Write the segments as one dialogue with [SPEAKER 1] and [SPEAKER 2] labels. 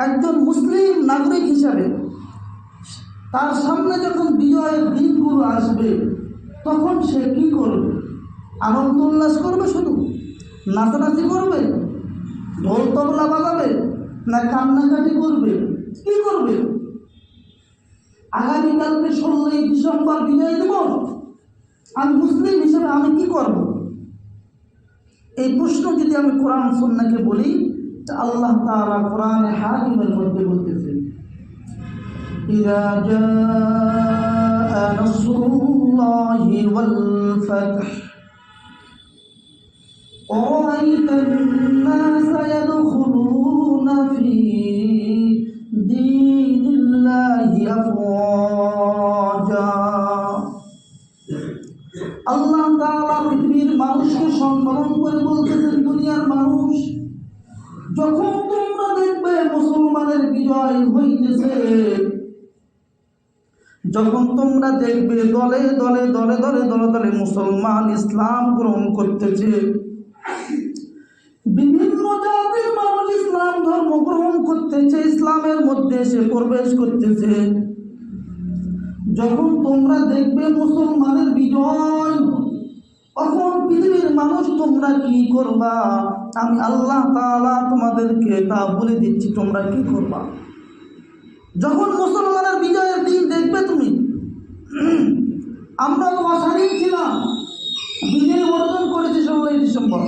[SPEAKER 1] একজন মুসলিম নাগরিক হিসাবে তার সামনে যখন বিজয়ের দিনগুলো আসবে তখন সে কি করবে? আনন্দ উল্লাস করবে, শুধু নাচানাচি করবে, ঢোল তবলা বাজাবে, না কান্নাকাটি করবে? কি করবে? আগামীকালকে 16ই ডিসেম্বর বিজয় দিবস, আমি মুসলিম হিসেবে আমি কি করব? এই প্রশ্ন যদি আমি কোরআন সুন্নাহকে বলি, আল্লাহ তাআলা কোরআনে হাকিমের মধ্যে বলতেছে, ইযা জাআ নাসরুল্লাহি ওয়াল ফাতহ ওয়ারাআইতান নাসা ইয়াদখুলুনা ফি দীনিল্লাহি আফওয়াজা। আল্লাহ তাআলা পৃথিবীর মানুষকে সম্বোধন করে বলতেছেন, দুনিয়ার মানুষ, যখন তোমরা দেখবে মুসলমানের বিজয় হইতেছে, যখন তোমরা দেখবে দলে দলে দলে দলে দলে দলে মুসলমান ইসলাম গ্রহণ করতেছে, বিভিন্ন জাতির মানুষ ইসলাম ধর্ম গ্রহণ করতেছে, ইসলামের মধ্যে এসে প্রবেশ করতেছে, যখন তোমরা দেখবে মুসলমানের বিজয়, তখন পৃথিবীর মানুষ তোমরা কি করবা? আমি আল্লাহ তাআলা তোমাদেরকে তা বলে দিচ্ছি, তোমরা কি করবা। যখন মুসলমানের বিজয়ের দিন দেখবে তুমি, আমরা তো অস্বাধীন ছিলাম, বিজয় অর্জন করেছি 16ই ডিসেম্বর,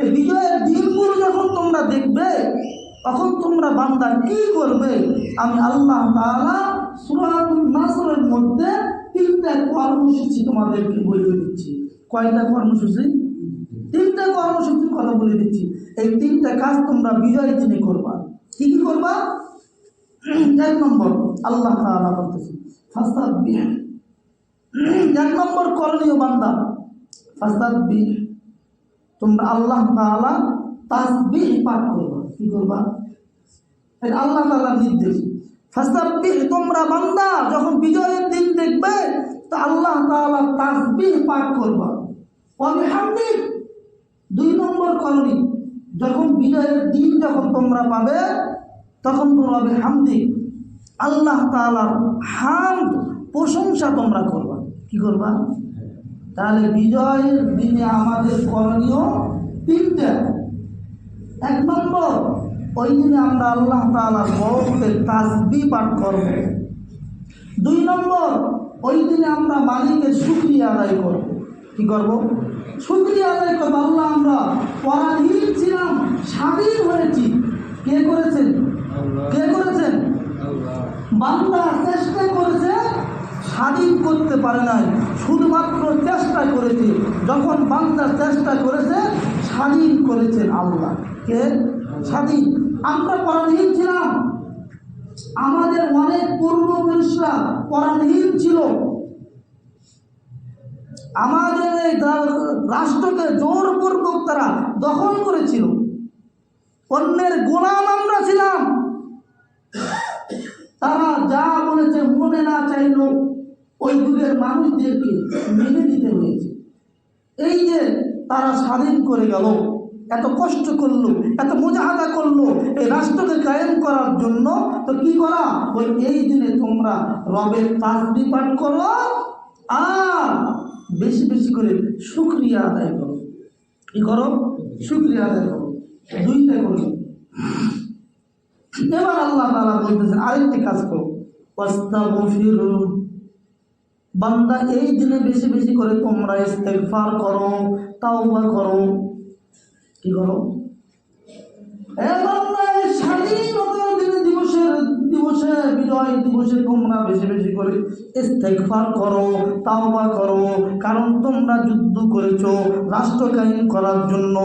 [SPEAKER 1] এই বিজয়ের দিনগুলো যখন তোমরা দেখবে, তখন তোমরা বান্দা কি করবে? আমি আল্লাহ তাআলা সূরাতুন নাসরের মধ্যে 3টা কর্মসূচি তোমাদেরকে বলে দিচ্ছি। কয়টা কর্মসূচি? 3টা কর্মসূচির কথা বলে দিচ্ছি। এই 3টা কাজ তোমরা বিজয় দিনে করবা। কি কি করবা? 1 নম্বর, আল্লাহ তাআলা বলতেছে ফাস্তাববিহ। 1 নম্বর করণীয় বান্দা, ফাস্তাববিহ, তোমরা আল্লাহ তাআলা তাসবিহ পাঠ করবা। কি করবা? এটা আল্লাহ তাআলার নির্দেশ। ফাস্তাববিহ, তোমরা বান্দা যখন বিজয়ের দিন দেখবে, তো আল্লাহ তাআলা তাসবিহ পাঠ করবা। ওয়া বিহামদিহি, 2 নম্বর করণীয়, যখন বিজয়ের দিন যখন তোমরা পাবে, তখন তোমরা বিহামদিহি, আল্লাহ তাআলার হামদ, প্রশংসা তোমরা করবা। কি করবা? তাহলে বিজয়ের দিনে আমাদের করণীয় 3টা। 1 নম্বর, ওই দিনে আমরা আল্লাহ তাআলার বরকতের তাসবিহ পাঠ করব। 2 নম্বর, ওই দিনে আমরা মালিকের শুকরিয়া আদায় করব। কি করব? শুকরিয়া আদায় করব। আল্লাহ, আমরা পরাধীন ছিলাম, স্বাধীন হয়েছি। কে করেছেন? কে করেছেন? বান্দা চেষ্টা করেছে, স্বাধীন করতে পারে নাই, শুধুমাত্র চেষ্টা করেছে। যখন বান্দা চেষ্টা করেছে, স্বাধীন করেছেন আল্লাহ। কে? স্বাধীন। আমরা পরাধীন ছিলাম, আমাদের অনেক পূর্বপুরুষরা পরাধীন ছিল, আমাদের এই রাষ্ট্রকে জোরপূর্বক তারা দখল করেছিল, অন্যের গোলাম আমরা ছিলাম। তারা যা বলেছে, মনে না চাইলেও ওই যুগের মানুষদেরকে মেনে নিতে হয়েছে। এই যে তারা স্বাধীন করে গেল, এত কষ্ট করলো, এত মুজাহাদা করলো এই রাষ্ট্রকে কায়েম করার জন্য, তো কি করা? ওই এই দিনে তোমরা রবের তাসবিহ পাঠ করো আর বেশি বেশি করে শুকরিয়া আদায় করো। কি করো? শুকরিয়া আদায় করো। 2টা করো। এবার আল্লাহ তাআলা বলতেছেন আরেকটি কাজ করো, ওয়াস্তাগফিরু, বান্দা এই দিনে বেশি বেশি করে তোমরা ইস্তেগফার করো, তাওবা করো। কি করো? স্বাধীনতা দিবসে বিজয় দিবসে তোমরা বেশি বেশি করে ইস্তেগফার করো, তাওবা করো। কারণ তোমরা যুদ্ধ করেছো রাষ্ট্র কায়েম করার জন্য,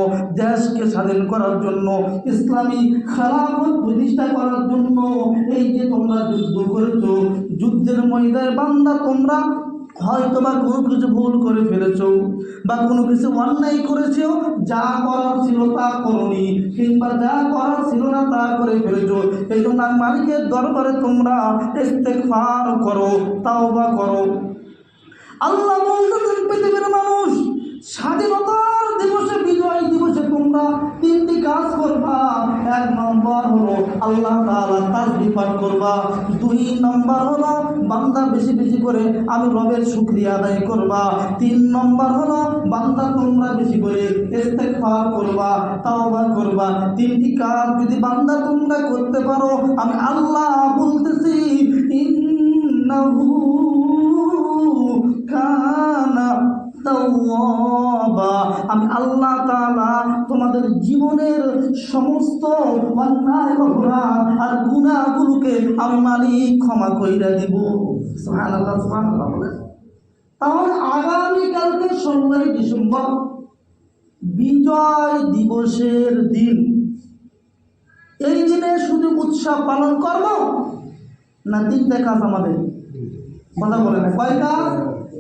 [SPEAKER 1] দেশকে স্বাধীন করার জন্য, ইসলামী খেলাফত প্রতিষ্ঠা করার জন্য। এই যে তোমরা যুদ্ধ করেছো, যুদ্ধের ময়দানে বান্দা তোমরা হয়তো বা কোনো কিছু ভুল করে ফেলেছো, বা কোনো কিছু অন্যায় করেছো, যা করার ছিল তা করোনি, কিংবা যা করার ছিল না তা করে ফেলেছো। এই জন্য মালিকের দরবারে তোমরা ইস্তেগফার করো, তাওবা করো। আল্লাহ বলতেছেন পৃথিবীর মানুষ, স্বাধীনতার দিবসে, বিজয় দিবসে তোমরা 3টি কাজ করবা? 1 নম্বর হলো আল্লাহ তাআলা তাসবিহ পাঠ করবা। 2 নম্বর হলো বান্দা বেশি বেশি করে আমি রবের শুকরিয়া আদায় করবা। 3 নম্বর হলো বান্দা তোমরা বেশি করে ইস্তেগফার করবা, তাওবা করবা। 3টি কাজ যদি বান্দা তোমরা করতে পারো, আমি আল্লাহ বলতেছি ইন্নাহু কানা তাওয়াবা, আমি আল্লাহ তাআলা তোমাদের জীবনের সমস্ত অন্যায় অপরাধ আর গুনাহগুলোকে আমি মালিক ক্ষমা কইরা দিব। সুবহানাল্লাহ, সুবহানাল্লাহ বলে। তাহলে আগামীকালকে 16 ডিসেম্বর বিজয় দিবসের দিন। এই দিনে শুধু উৎসব পালন করব না 3টা কাজ আমাদের? কথা বলে না, কয়টা?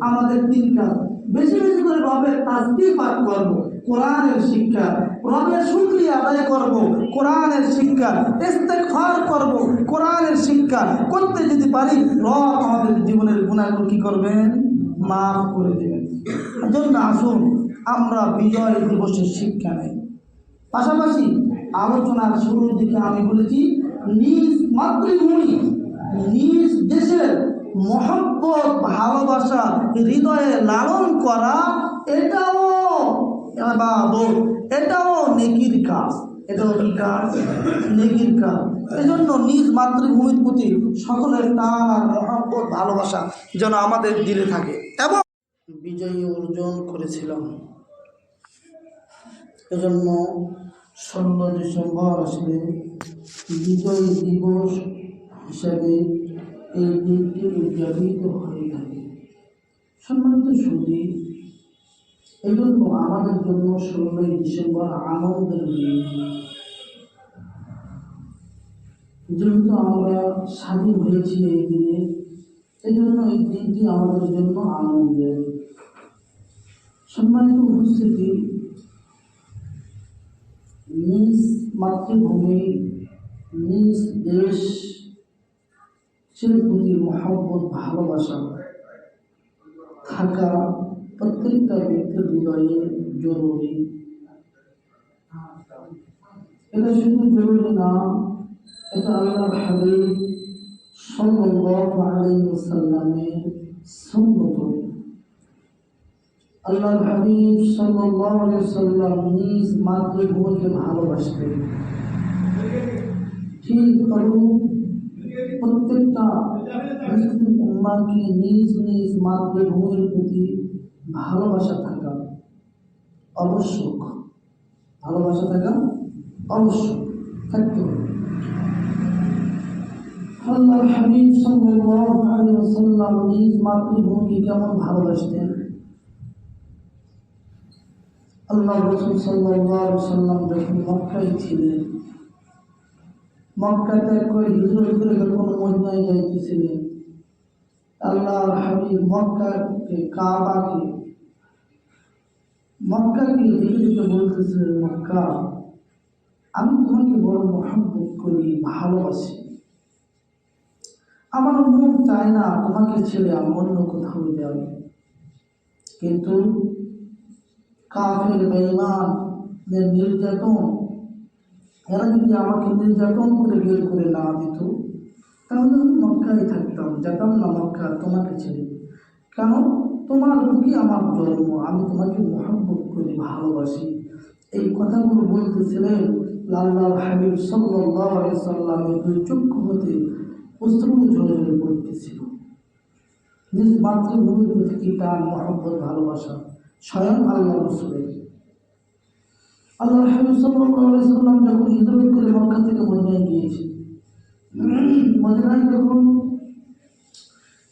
[SPEAKER 1] আমাদের 3 কাজ। বেশি বেশি করে রবের তাসবিহ পাঠ করব, কোরআনের শিক্ষা, রবের শুকরিয়া আদায় করব, কোরআনের শিক্ষা, ইস্তেগফার করব, কোরআনের শিক্ষা করতে যদি পারি, রব আমাদের জীবনের গুনাহগুলো কি করবেন? মাফ করে দেবেন। এজন্য আসুন আমরা বিজয় দিবসের শিক্ষা নেই। পাশাপাশি আলোচনার শুরুর দিকে আমি বলেছি, নিজ মাতৃভূমি, নিজ দেশের মহব্বত, ভালোবাসা হৃদয়ে লালন করা, এটাও ইবাদত, এটাও নেকির কাজ। এটাও কি কাজ? নেকির কাজ। এজন্য নিজ মাতৃভূমির প্রতি সকলের টান আর মহব্বত, ভালোবাসা যেন আমাদের দিলে থাকে। এবং বিজয়ী অর্জন করেছিলাম। এজন্য 16 ডিসেম্বর আসলে বিজয় দিবস হিসাবে এই দিনটি উদযাপিত হয়ে থাকে। সম্মানিত সুধী, এই জন্য আমাদের জন্য 16 ডিসেম্বর আনন্দের দিন। যেহেতু আমরা স্বাধীন হয়েছি এই দিনে, এই জন্য এই দিনটি আমাদের জন্য আনন্দের। সম্মানিত উপস্থিতি, নিজ মাতৃভূমি, নিজ দেশ প্রতি মহব্বত, ভালোবাসা থাকা প্রত্যেকটা ব্যক্তির হৃদয়ে জরুরি। এটা শুধু জরুরি না, এটা আল্লাহর হাবিব সাল্লাল্লাহু আলাইহি ওয়াসাল্লামের সুন্নত। আল্লাহর হাবিব সাল্লাল্লাহু আলাইহি ওয়াসাল্লাম নিজ মাতৃভূমিকে ভালোবাসতেন। ঠিক তদ্রূপ প্রত্যেকটা মুসলিম উম্মাহকে নিজ নিজ মাতৃভূমির প্রতি ভালোবাসা থাকা আবশ্যক। ভালোবাসা থাকা আবশ্যক, থাকতে হবে। আল্লাহর হাবিব সাল্লাল্লাহু আলাইহি ওয়াসাল্লাম নিজ মাতৃভূমিকে কেমন ভালোবাসতেন? আল্লাহ রাসূল সাল্লাল্লাহু আলাইহি ওয়াসাল্লাম যখন মক্কায় ছিলেন, মক্কা ত্যাগ করে হিজরত করে যখন মদিনায় যাইতেছিলেন, আল্লাহর হাবিব মক্কাকে, কাবাকে, মক্কাকে দেখে দেখে বলতেছিলেন, মক্কা, আমি তোমাকে বড় মহব্বত করি, ভালোবাসি। আমার মন চায় না তোমাকে ছেড়ে আমি অন্য কোথাও যাব। কিন্তু কাফের বেঈমানদের নির্যাতন, এরা যদি আমাকে নির্যাতন করে বের করে না দিত, তাহলে আমি মক্কায় থাকতাম, যেতাম না মক্কা তোমাকে ছেড়ে। কেন? তোমার বুকে আমার জন্ম, আমি তোমাকে মহব্বত করি, ভালোবাসি। এই কথাগুলো বলতেছিলেন। আল্লাহর হাবিব সাল্লাল্লাহু আলাইহি ওয়াসাল্লামের 2 চক্ষু হতে অশ্রু ঝরে ঝরে পড়তেছিল। নিজ মাতৃভূমির প্রতি কি টান, মহব্বত, ভালোবাসা স্বয়ং আল্লাহ রাসূলের। আল্লাহর হাবিব সাল্লাল্লাহু আলাইহি ওয়াসাল্লাম যখন হিজরত করে মক্কা থেকে মদিনায় গিয়েছে, মদিনায় যখন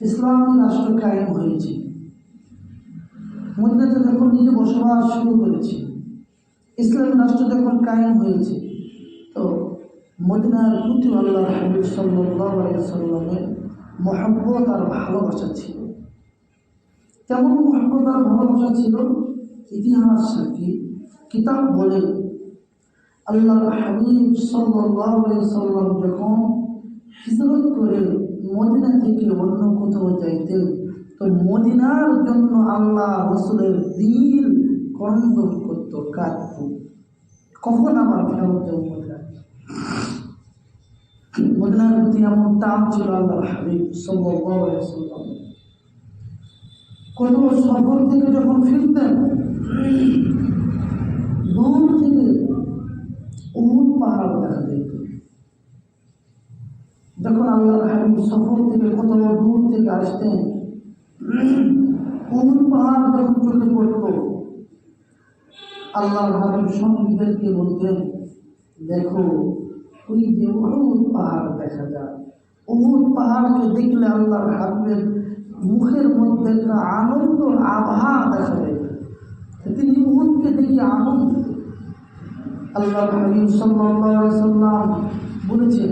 [SPEAKER 1] ইসলামী রাষ্ট্র কায়েম হয়েছে, মদিনাতে যখন নিজে বসবাস শুরু করেছে, ইসলামী রাষ্ট্র যখন কায়েম হয়েছে, তো মদিনার প্রতি আল্লাহর হাবিব সাল্লাল্লাহু আলাইহি ওয়াসাল্লামের মহব্বত আর ভালোবাসা ছিল। কেমন মহব্বত আর ভালোবাসা ছিল? ইতিহাস সাক্ষী, কিতাব বলে, আল্লাহর হাবিব সাল্লাল্লাহু আলাইহি ওয়াসাল্লাম যখন হিজরত করে মদিনা থেকে অন্য কোথাও যাইতেন, তো মদিনার জন্য আল্লাহ রাসূলের দিল ক্রন্দন করত, কাঁদত। কখন আমার ফেরত দেব মদিনার প্রতি এমন টান ছিল আল্লাহর হাবিব সাল্লাল্লাহু আলাইহি ওয়াসাল্লাম। কোন সফর থেকে যখন ফিরতেন, দূর থেকে উহুদ পাহাড় দেখা যেত। যখন আল্লাহর হাবিব সফর থেকে কত দূর থেকে আসতেন, উহুদ পাহাড় যখন চোখে পড়ত, আল্লাহর হাবিব সঙ্গীদেরকে বলতেন, দেখো ওই যে উহুদ পাহাড় দেখা যায়। উহুদ পাহাড়কে দেখলে আল্লাহর হাবিবের মুখের মধ্যে একটা আনন্দ আভা দেখা যায়। তিনি উহুদকে দেখে আনন্দ। আল্লাহর হাবিব সাল্লাল্লাহু আলাইহি ওয়াসাল্লাম বলেছেন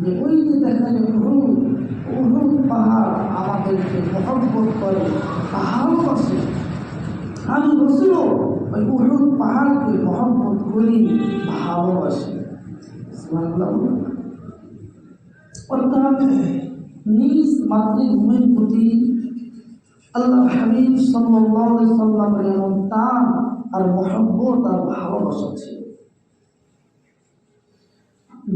[SPEAKER 1] যে ওই যে দেখা যায় উহুদ পাহাড় আমাদেরকে মহব্বত করে, ভালোবাসে। আমি রাসূলও ওই উহুদ পাহাড়কে মহব্বত করি, ভালোবাসি। অর্থাৎ নিজ মাতৃভূমির প্রতি আল্লাহ হাবিব সাল্লাল্লাহু আলাইহি ওয়াসাল্লামের এমন টান আর মহব্বত আর ভালোবাসা ছিল।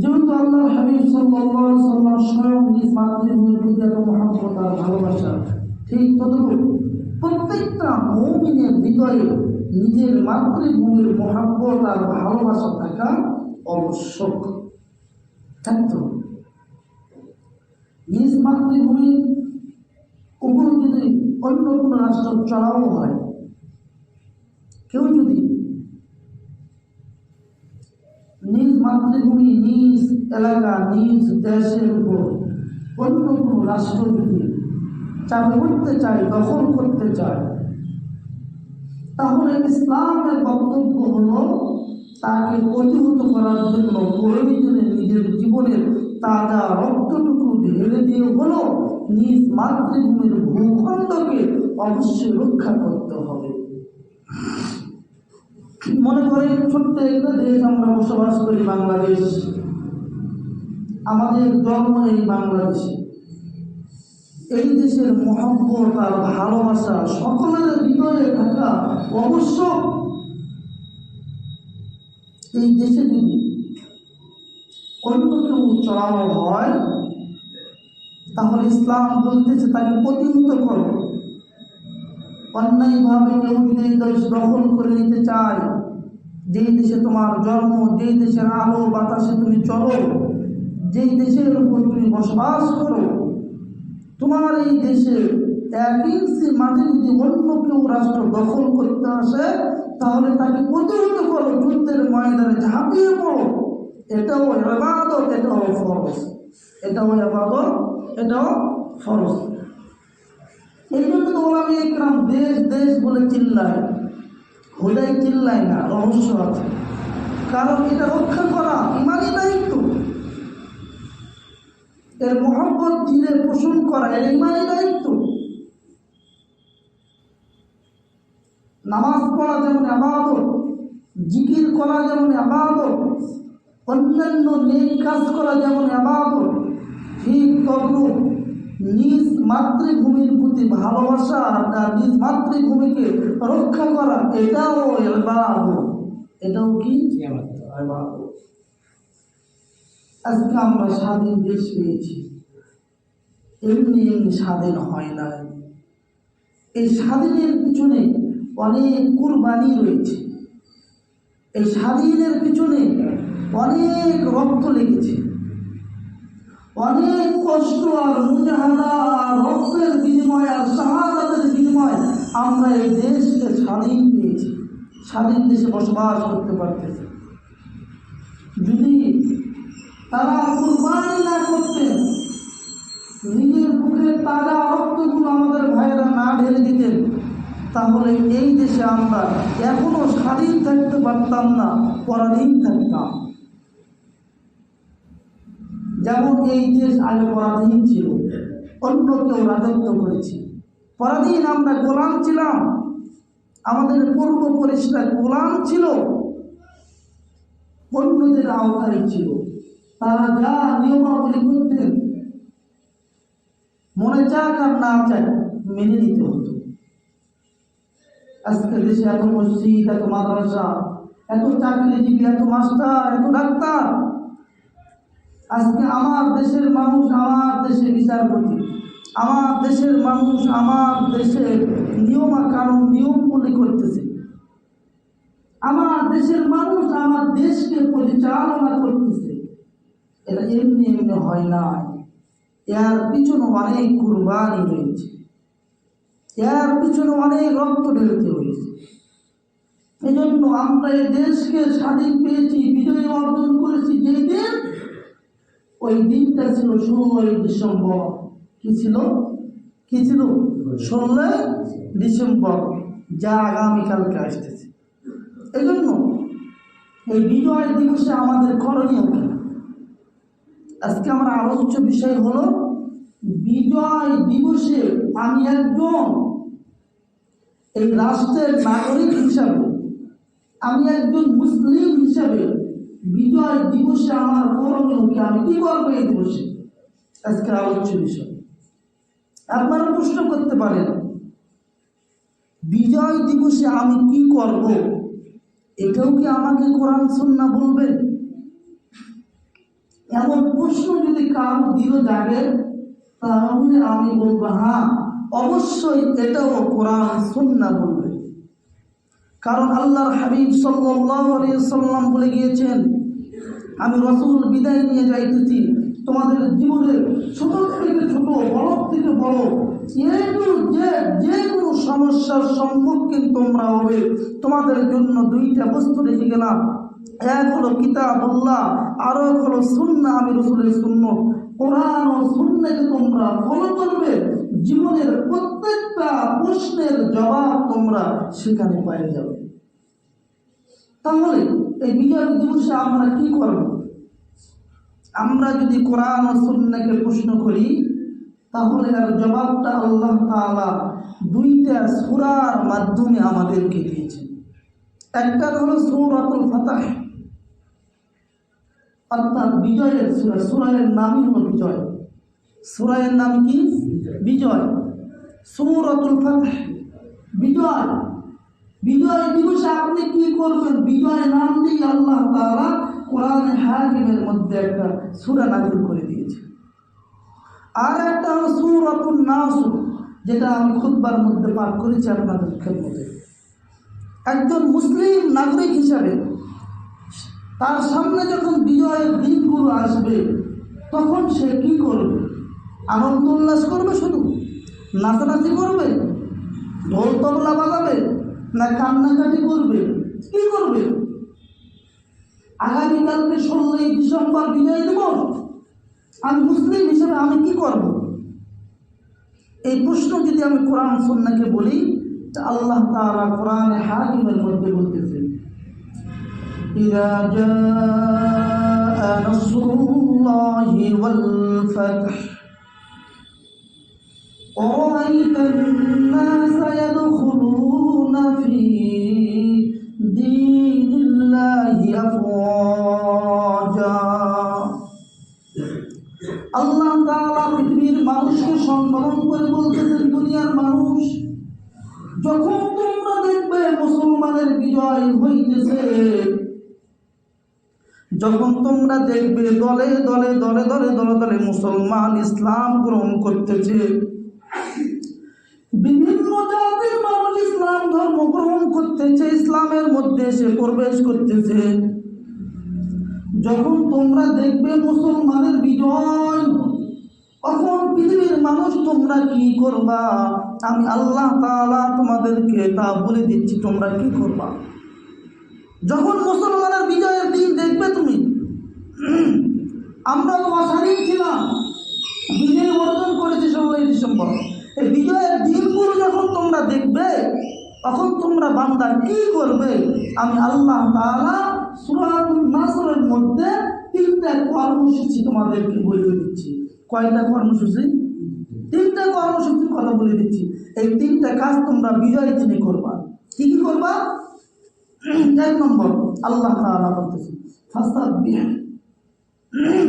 [SPEAKER 1] যেহেতু আল্লাহ হাবিব সাল্লাল্লাহু আলাইহি ওয়াসাল্লাম স্বয়ং নিজ মাতৃভূমির প্রতি এত মহব্বত আর ভালোবাসা, ঠিক ততটুকু প্রত্যেকটা মুমিনের হৃদয়ে নিজের মাতৃভূমির মহব্বত আর ভালোবাসা থাকা আবশ্যক। নিজ মাতৃভূমির উপর যদি অন্য কোনো রাষ্ট্র চড়াও হয়, কেউ যদি নিজ মাতৃভূমি, নিজ এলাকা, নিজ দেশের উপর অন্য কোনো রাষ্ট্র যদি চাপে উঠতে চায়, দখল করতে চায়, তাহলে ইসলামের বক্তব্য হলো তাকে প্রতিহত করার জন্য প্রয়োজনে নিজের জীবনের তাজা রক্তটুকু ঢেলে দিয়ে হলো নিজ মাতৃভূমির ভূখণ্ডকে অবশ্যই রক্ষা করতে হবে। মনে করি ছোট্ট একটা দেশ আমরা বসবাস করি, বাংলাদেশ। আমাদের জন্ম এই বাংলাদেশে। এই দেশের মহব্বত আর ভালোবাসা সকলের হৃদয়ে থাকা অবশ্য। এই দেশে যদি অন্য কেউ চড়ানো হয়, তাহলে ইসলাম বলতেছে তাকে প্রতিহত করো। অন্যায়ভাবে কেউ যদি দেশ দখল করে নিতে চায়, যেই দেশে তোমার জন্ম, যেই দেশের আলো বাতাসে তুমি চলো, যেই দেশের উপর তুমি বসবাস করো, তোমার এই দেশে 1 ইঞ্চি মাটি যদি অন্য কেউ রাষ্ট্র দখল করতে আসে, তাহলে তাকে প্রতিহত করো, যুদ্ধের ময়দানে ঝাঁপিয়ে পড়ো। এটাও ইবাদত, এটাও ফরজ। এটাও ইবাদত, এটাও ফরজ। এই জন্য তো ওলামায়ে ইকরাম দেশ দেশ বলে চিল্লায়, হুদাই চিল্লায় না, রহস্য আছে। কারণ এটা রক্ষা করা ইমানি দায়িত্ব। এর মহব্বত দিলে পোষণ করা এর ইমানি দায়িত্ব। নামাজ পড়া যেমন ইবাদত, জিকির করা যেমন ইবাদত, অন্যান্য নেক কাজ করা যেমন ইবাদত, ঠিক তদ্রূপ নিজ মাতৃভূমির প্রতি ভালোবাসা আর নিজ মাতৃভূমিকে রক্ষা করা এটাও ইবাদত। এটাও কি ইবাদত। আজকে আমরা স্বাধীন দেশ পেয়েছি, এমনি এমনি স্বাধীন হয় না। এই স্বাধীনের পিছনে অনেক কুরবানি রয়েছে। এই স্বাধীনের পিছনে অনেক রক্ত লেগেছে, অনেক কষ্ট আর মুজাহাদা আর রক্তের বিনিময় আর শাহাদাতের বিনিময় আমরা এই দেশকে স্বাধীন পেয়েছি, স্বাধীন দেশে বসবাস করতে পারতেছি। যদি তারা কুরবানি না করতেন, নিজের বুকের তাজা রক্তগুলো আমাদের ভাইয়েরা না ঢেলে দিতেন, তাহলে এই দেশে আমরা এখনো স্বাধীন থাকতে পারতাম না, পরাধীন থাকতাম। যেমন এই দেশ আগে পরাধীন ছিল, অন্য কেউ রাজত্ব করেছে। পরাধীন আমরা গোলাম ছিলাম, আমাদের পূর্বপুরুষরা গোলাম ছিল, অন্যদের আওতায় ছিল। তারা যা নিয়মাবলী করতেন, মনে চাক আর না চাক মেনে নিতে হতো। আজকে দেশে এত মসজিদ, এত মাদ্রাসা, এত চাকরিজীবী, এত মাস্টার, এত ডাক্তার। আজকে আমার দেশের মানুষ আমার দেশে বিচারপতি, আমার দেশের মানুষ আমার দেশে নিয়মগুলি করতেছে, আমার দেশের মানুষ আমার দেশকে পরিচালনা করতেছে। এটা এমনি এমনি হয় না, এর পিছনে অনেক কুরবানি রয়েছে, এর পিছনে অনেক রক্ত ঢেলতে হয়েছে। এই জন্য আমরা এই দেশকে স্বাধীন পেয়েছি, বিজয় অর্জন করেছি যেই দিন, ওই দিনটা ছিল 16ই ডিসেম্বর। কি ছিল? 16ই ডিসেম্বর, যা আগামীকালকে আসতেছে। এই জন্য এই বিজয় দিবসে আমাদের করণীয় কি? আজকে আমার আলোচ্য বিষয় হলো বিজয় দিবসে আমি একজন এই রাষ্ট্রের নাগরিক হিসাবে, আমি একজন মুসলিম হিসাবে বিজয় দিবসে আমার করণীয় কি, আমি কি করবো এই দিবসে? আজকে আলোচ্য বিষয়। আপনারা প্রশ্ন করতে পারেন, বিজয় দিবসে আমি কি করব? এটাও কি আমাকে কোরআন সুন্নাহ বলবে? এমন প্রশ্ন যদি কারো দিল জাগে, তাহলে আমি বলবো হ্যাঁ, অবশ্যই এটাও কোরআন সুন্নাহ বলবে। কারণ আল্লাহর হাবিব সাল্লাল্লাহু আলাইহি ওয়াসাল্লাম বলে গিয়েছেন, আমি রাসূল বিদায় নিয়ে যাইতেছি, তোমাদের জীবনের ছোট থেকে ছোট, বড় থেকে বড় যে কোনো সমস্যার সম্মুখীন তোমরা হবে, তোমাদের জন্য দুইটা বস্তু রেখে গেলাম। এক হলো কিতাবুল্লাহ, আর এক হলো সুন্নাহ, আমি রাসূলের সুন্নাহ। কোরআন ও সুন্নাহকে তোমরা ফলো করবে, জীবনের প্রত্যেকটা প্রশ্নের জবাব তোমরা সেখানে পেয়ে যাবে। তাহলে এই বিজয় দিবসে আমরা কি করব? আমরা যদি কোরআন ও সুন্নাহকে প্রশ্ন করি, তাহলে এর জবাবটা আল্লাহ তাআলা দুইটা সূরার মাধ্যমে আমাদেরকে দিয়েছেন। একটা হলো সূরাতুল ফাতহ, অর্থাৎ বিজয়ের সূরা। সূরার নামই হলো বিজয়। সূরার নাম কি? বিজয়। সূরাতুল ফাতহ, বিজয়। বিজয় দিবসে আপনি কি করবেন? বিজয় নাম দিয়ে আল্লাহ তাআলা কোরআনে হাকিমের মধ্যে একটা সূরা নাযিল করে দিয়েছে। আর একটা হলো সূরাতুন নাস, যেটা আমি খুতবার মধ্যে পাঠ করেছি আপনাদের খেদমতে। একজন মুসলিম নাগরিক হিসাবে তার সামনে যখন বিজয়ের দিনগুলো আসবে, তখন সে কি করবে? আনন্দ উল্লাস করবে, শুধু নাচানাচি করবে, ঢোল তবলা বাজাবে, না কান্নাকাটি করবে? কি করবে? আগামীকালকে 16ই ডিসেম্বর বিজয় দিবস, আমি মুসলিম হিসেবে আমি কি করব? এই প্রশ্ন যদি আমি কোরআন সুন্নাহকে বলি, আল্লাহ তাআলা কোরআনে হাকিমের মধ্যে বলতেছেন, ইযা জাআ নাসরুল্লাহি ওয়াল ফাতহ ওয়ারাআইতান নাসা ইয়াদখুলুনা ফি দীনিল্লাহি আফওয়াজা। আল্লাহ তাআলা পৃথিবীর মানুষকে সম্বোধন করে বলতেছেন, দুনিয়ার মানুষ, যখন তোমরা দেখবে মুসলমানের বিজয় হইতেছে, যখন তোমরা দেখবে দলে দলে দলে দলে দলে দলে মুসলমান ইসলাম গ্রহণ করতেছে, বিভিন্ন জাতির মানুষ ইসলাম ধর্ম গ্রহণ করতেছে, ইসলামের মধ্যে এসে প্রবেশ করতেছে, যখন তোমরা দেখবে মুসলমানের বিজয়, তখন পৃথিবীর মানুষ তোমরা কি করবা? আমি আল্লাহ তাআলা তোমাদেরকে তা বলে দিচ্ছি, তোমরা কি করবা। যখন মুসলমানের বিজয়ের দিন দেখবে তুমি, আমরা তো অস্বাধীন ছিলাম, বিজয় অর্জন করেছি 16ই ডিসেম্বর। এই বিজয়ের দিনগুলো যখন তোমরা দেখবে, তখন তোমরা বান্দা কি করবে? আমি আল্লাহ তাআলা সূরাতুন নাসরের মধ্যে 3টা কর্মসূচি তোমাদেরকে বলে দিচ্ছি। কয়টা কর্মসূচি? 3টা কর্মসূচির কথা বলে দিচ্ছি। এই 3টা কাজ তোমরা বিজয় দিনে করবা। কি কি করবা? 1 নম্বর, আল্লাহ তাআলা বলতেছেন ফাস্তাগফির।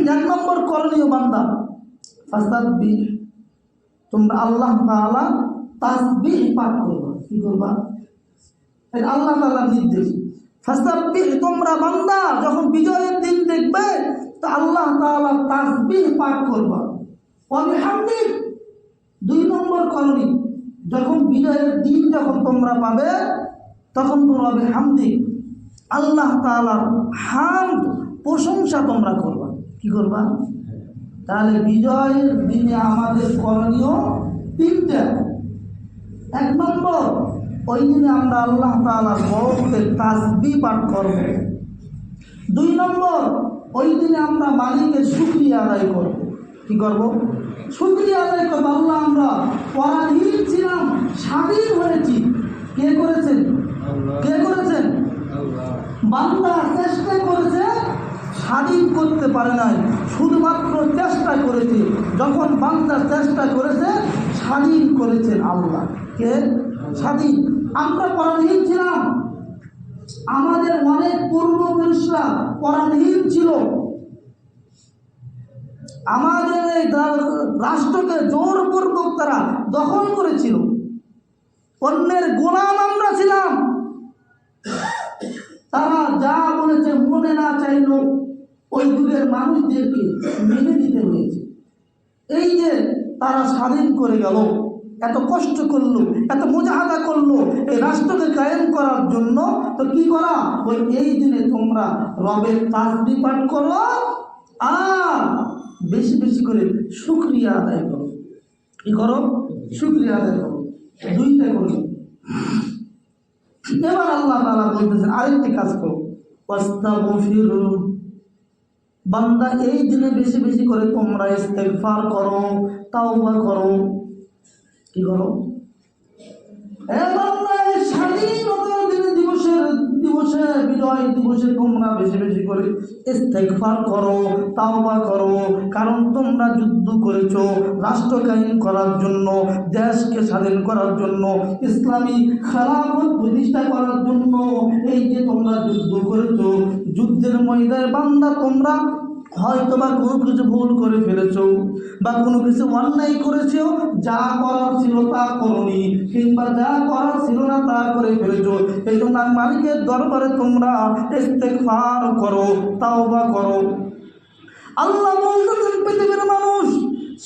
[SPEAKER 1] 1 নম্বর করণীয় বান্দা, ফাস্তাগফির, তোমরা আল্লাহ তাআলা তাসবিহ পাঠ করবা। কি করবা? এটা আল্লাহ তাআলার নির্দেশ। ফাসাব্বিহ, তোমরা বান্দা যখন বিজয়ের দিন দেখবে তো আল্লাহ তাআলা তাসবিহ পাঠ করবা। ওয়া বিহামদিহি, 2 নম্বর করণীয়, যখন বিজয়ের দিন যখন তোমরা পাবে তখন তোমরা বিহামদিহি, আল্লাহ তাআলার হামদ প্রশংসা তোমরা করবা। কি করবা? তাহলে বিজয়ের দিনে আমাদের করণীয় 3টা। 1 নম্বর, ওই দিনে আমরা আল্লাহ তাআলার বরকতের তাসবিহ পাঠ করব। 2 নম্বর, ওই দিনে আমরা মালিকের শুকরিয়া আদায় করব। কি করব? শুকরিয়া আদায় করব। আল্লাহ, আমরা পরাধীন ছিলাম, স্বাধীন হয়েছি। কে করেছেন? কে করেছেন? বান্দা চেষ্টা করেছে, স্বাধীন করতে পারে নাই, শুধুমাত্র চেষ্টা করেছে। যখন বান্দা চেষ্টা করেছে, স্বাধীন করেছেন আল্লাহ। কে স্বাধীন? আমরা পরাধীন ছিলাম, আমাদের অনেক পূর্বপুরুষরা পরাধীন ছিল। আমাদের এই রাষ্ট্রকে জোরপূর্বক তারা দখল করেছিল, অন্যের গোলাম আমরা ছিলাম। তারা যা বলেছে মনে না চাইলেও ওই যুগের মানুষদেরকে মেনে নিতে হয়েছে। এই যে তারা স্বাধীন করে গেল, এত কষ্ট করলো, এত মুজাহাদা করলো এই রাষ্ট্রকে কায়েম করার জন্য, তো কি করা? ওই এই দিনে তোমরা রবের তাসবিহ পাঠ করো আর বেশি বেশি করে শুকরিয়া আদায় করো। কি করো? শুকরিয়া আদায় করো। 2টা করো। এবার আল্লাহ তাআলা বলতেছেন আরেকটি কাজ করো, ওয়াস্তাগফিরু, বান্দা এই দিনে বেশি বেশি করে তোমরা ইস্তেগফার করো, তাওবা করো। কি করো? স্বাধীনতা দিবসে বিজয় দিবসে তোমরা বেশি বেশি করে ইস্তেগফার করো, তাওবা করো। কারণ তোমরা যুদ্ধ করেছো রাষ্ট্র কায়েম করার জন্য, দেশকে স্বাধীন করার জন্য, ইসলামী খেলাফত প্রতিষ্ঠা করার জন্য। এই যে তোমরা যুদ্ধ করেছো, যুদ্ধের ময়দানে বান্দা তোমরা হয়তো বা কোনো কিছু ভুল করে ফেলেছো বা কোনো কিছু অন্যায় করেছো, যা করার ছিল তা করনি, কিংবা যা করার ছিল না তা করে ফেলেছো। এই জন্য মালিকের দরবারে তোমরা ইস্তেগফার করো, তাওবা করো। আল্লাহ বলতেছেন পৃথিবীর মানুষ,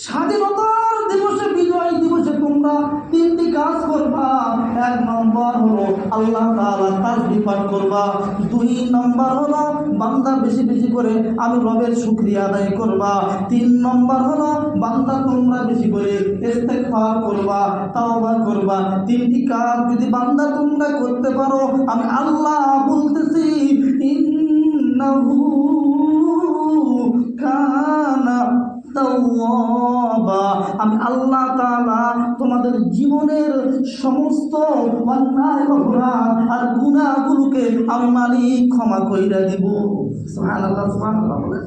[SPEAKER 1] স্বাধীনতার দিবসে বিজয় দিবসে তোমরা 3টি কাজ করবা। 1 নম্বর হলো আল্লাহ তাআলা তাসবিহ পাঠ করবা। 2 নম্বর হলো বান্দা বেশি বেশি করে আমি রবের শুকরিয়া আদায় করবা। 3 নম্বর হলো বান্দা তোমরা বেশি করে ইস্তেগফার করবা, তাওবা করবা। 3টি কাজ যদি বান্দা তোমরা করতে পারো, আমি আল্লাহ বলতেছি ইন্নাহু কানা তাওয়াবা, আমি আল্লাহ তাআলা তোমাদের জীবনের সমস্ত অন্যায় অপরাধ আর গুনাহগুলোকে আমি মালিক ক্ষমা কইরা দিব। সুবহানাল্লাহ, সুবহানাল্লাহ বলে।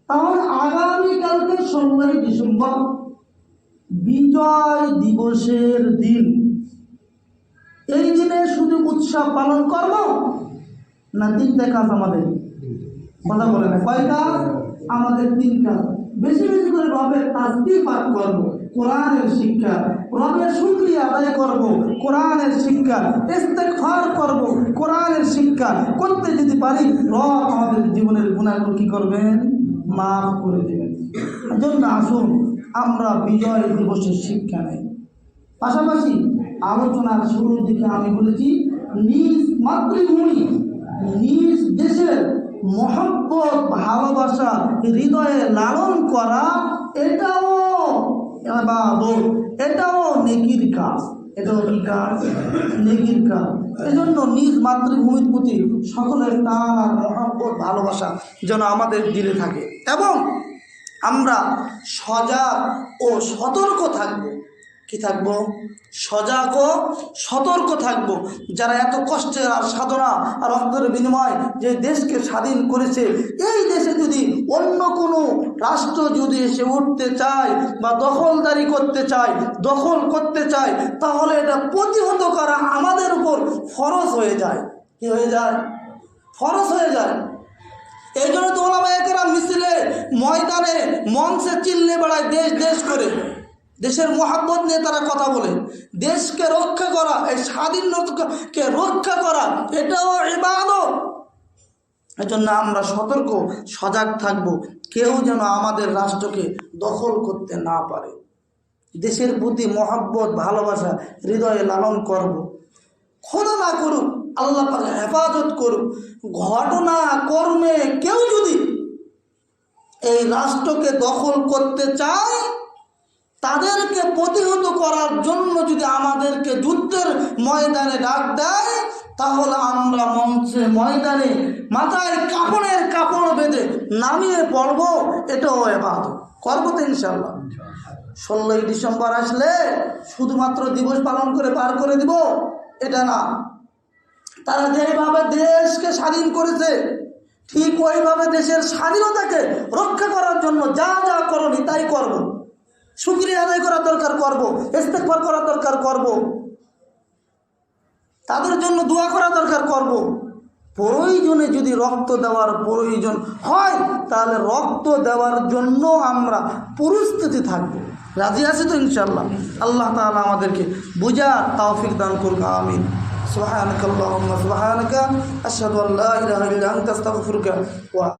[SPEAKER 1] তাহলে আগামী কালকে 16 ডিসেম্বর বিজয় দিবসের দিন। এই দিনে শুধু উৎসব পালন করব না 3টা কাজ আমাদের? কথা বলে না, কয়টা? আমাদের 3 কাজ। বেশি বেশি করে রবের তাসবিহ পাঠ করব, কোরআনের শিক্ষা, রবের শুকরিয়া আদায় করব, কোরআনের শিক্ষা, ইস্তেগফার করব, কোরআনের শিক্ষা করতে যদি পারি, রব আমাদের জীবনের গুনাহগুলো কি করবেন? মাফ করে দেবেন। এজন্য আসুন আমরা বিজয় দিবসের শিক্ষা নেই। পাশাপাশি আলোচনার শুরুর দিকে আমি বলেছি, নিজ মাতৃভূমি, নিজ দেশের মহব্বত, ভালোবাসা হৃদয়ে লালন করা, এটাও ইবাদত, এটাও নেকির কাজ। এটাও কি কাজ? নেকির কাজ। এজন্য নিজ মাতৃভূমির প্রতি সকলের টান আর মহব্বত, ভালোবাসা যেন আমাদের দিলে থাকে এবং আমরা সজাগ ও সতর্ক থাকব। কি থাকবো? সজাগ ও সতর্ক থাকবো। যারা এত কষ্টের আর সাধনা আর রক্তের বিনিময় যে দেশকে স্বাধীন করেছে, এই দেশে যদি অন্য কোনো রাষ্ট্র যদি এসে উঠতে চায় বা দখলদারি করতে চায়, দখল করতে চায়, তাহলে এটা প্রতিহত করা আমাদের উপর ফরজ হয়ে যায়। কি হয়ে যায়? ফরজ হয়ে যায়। এই জন্য তো ওলামায়ে কেরাম মিছিলে, ময়দানে, মঞ্চে চিল্লে বেড়ায় দেশ দেশ করে। দেশের মহাব্বত নিয়ে তারা কথা বলে। দেশকে রক্ষা করা, এই স্বাধীনতাকে রক্ষা করা, এটাও ইবাদত। এজন্য আমরা সতর্ক সজাগ থাকব, কেউ যেন আমাদের রাষ্ট্রকে দখল করতে না পারে। দেশের প্রতি মহাব্বত ভালোবাসা হৃদয়ে লালন করব। খোদা না করুক, আল্লাহ পাক হেফাজত করুক, ঘটনা কর্মে কেউ যদি এই রাষ্ট্রকে দখল করতে চায়, তাদেরকে প্রতিহত করার জন্য যদি আমাদেরকে যুদ্ধের ময়দানে ডাক দেয়, তাহলে আমরা মঞ্চে ময়দানে মাথায় কাপড়ের কাপড় বেঁধে নামিয়ে পড়ব। এটাও ইবাদত করবো তো ইনশাআল্লাহ। 16ই ডিসেম্বর আসলে শুধুমাত্র দিবস পালন করে পার করে দিব এটা না। তারা যেভাবে দেশকে স্বাধীন করেছে, ঠিক ওইভাবে দেশের স্বাধীনতাকে রক্ষা করার জন্য যা যা করণীয় তাই করব। শুকরিয়া আদায় করার দরকার করব, ইস্তেগফার করার দরকার করব, তাদের জন্য দোয়া করা দরকার করব। প্রয়োজনে যদি রক্ত দেওয়ার প্রয়োজন হয়, তাহলে রক্ত দেওয়ার জন্য আমরা প্রস্তুতি থাকব। রাজি আছি তো ইনশাআল্লাহ? আল্লাহ তাআলা আমাদেরকে বুঝার তৌফিক দান করুন, আমিন। সুবহানাকাল্লাহুম্মা সুবহানাকা আশহাদু আল্লা ইলাহা ইল্লা আনতা আস্তাগফিরুকা ওয়া